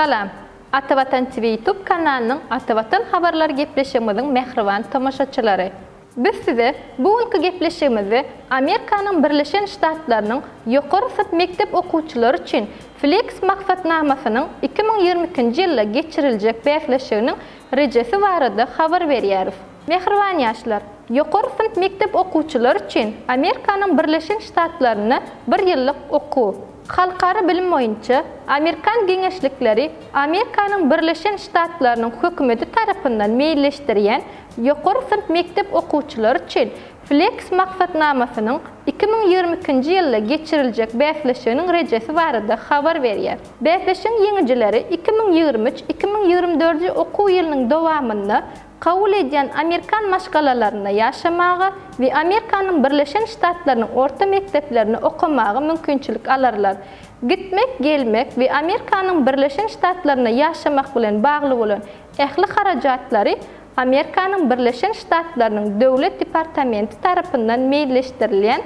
Salam. Atavatan TV YouTube kanalının Atavatan haberler gepleşimizin mehriban tamaşaçıları. Biz size bugünkü gepleşimizi Amerikanın Birleşen Ştatlarının yuqori sınıf mektep okuwçylary üçin Flex maksatnamasının 2022 yılda geçirilecek beýleşiginiň rejesi barada haber berýäris. Mehriban ýaşlar, yuqori sınıf mektep okuwçylary üçin Amerikanın Birleşen Ştatlaryny bir ýyllyk okuw halkara bilim boýunça Amerikan geňeşlikleri Amerikanın Birleşen Ştatlarynyň hökümeti tarapyndan meýilleşdirýän yuqori sınıf mektep okuwçylary üçin Flex maksatnamasynyň 2022 ýylda geçiriljek beýleşiginiň rejesi barada habar berýär. Beýleşigiň ýeňijileri 2023-2024 okuw ýylynyň dowamynda kabul edýän Amerikan maşgalalaryna ýaşamagy we Amerikanın Birleşen Ştatlarynyň orta mekteplerini okumagy mümkinçilik alarlar. Gitmek, gelmek we Amerikanın Birleşen Ştatlaryna ýaşamak bilen bagly bolan ähli harajatlary Amerikanın Birleşen Ştatlarynyň döwlet departamenti tarapyndan meýilleşdirilýän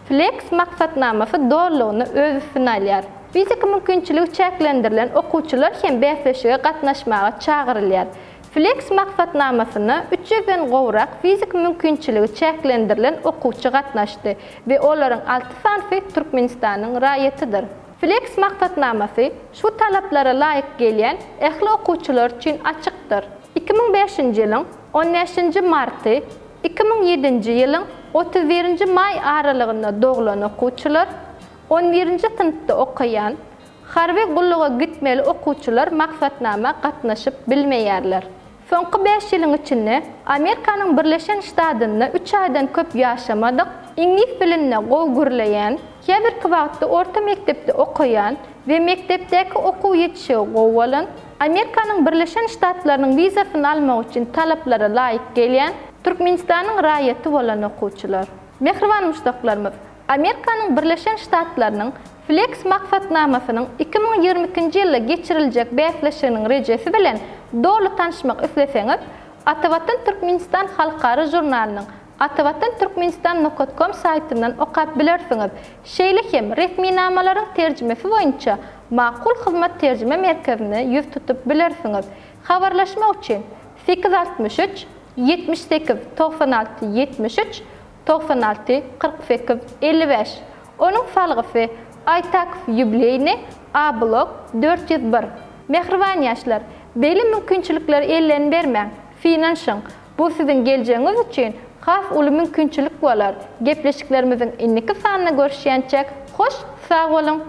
Flex maksatnamasy doğrulugyny öz üstüne alýar. Fizik mümkinçiligi çäklendirilen okuwçylar hem beýleşige gatnaşmaga çagyrylýar. Flex maksatnamasyna 300-den gowrak fizik mümkinçiligi çäklendirilen okuwçy gatnaşdy we olaryň 6 sanfy Türkmenistanyň raýatydyr. Flex maksatnamasy şu talaplara laýyk gelýän ähli okuwçylar üçin açykdyr. 2005-nji ýylyň 15-nji marty 2007-nji ýylyň 31-nji may aralygynda doglan okuwçylar 11-nji sınıfda okuyan harby gulluga gitmeli okuwçylar maksatnama gatnaşyp bilmeýärler. Soňky 5 ýylyň içinde Amerikanyň Birleşen Ştatlarynda 3 aýdan köp ýaşamadyk, ingliz diline gowy gürleýän, her bir wagtda orta mektepde okuyan we mektepdäki okuw ýetişigi gowy bolan, Amerikanyň Birleşen Ştatlarynyň wizasyny almak üçin talaplara laýyk gelýän Türkmenistanyň raýaty bolan okuwçylar. Mehriban muşdaklarymyz, Amerikanyň Birleşen Ştatlarynyň Flex maksatnamasynyň 2022 ýylda geçiriljek beýleşiginiň rejesi bilen dolu tanışmak isleseňiz, Atavatan Türkmenistan halkara jurnalynyň atavatan-turkmenistan.com saytyndan okap bilersiňiz. Şeýle hem resmi namalaryň terjimesi boýunça makul hyzmat terjime merkezine ýüz tutup bilersiňiz. Habarlaşma üçin 863 78 96 73 96 48 55. Onun falgyfy Aytakov Yubileyni A blok 401. Mehriban ýaşlar, beýle mümkinçilikler elden bermäň, finansyň. Bu sizin geljeğiniz üçin has uly mümkinçilik bolar. Gepleşiklerimizin inniki sanyna görüşýänçek hoş, sag bolun.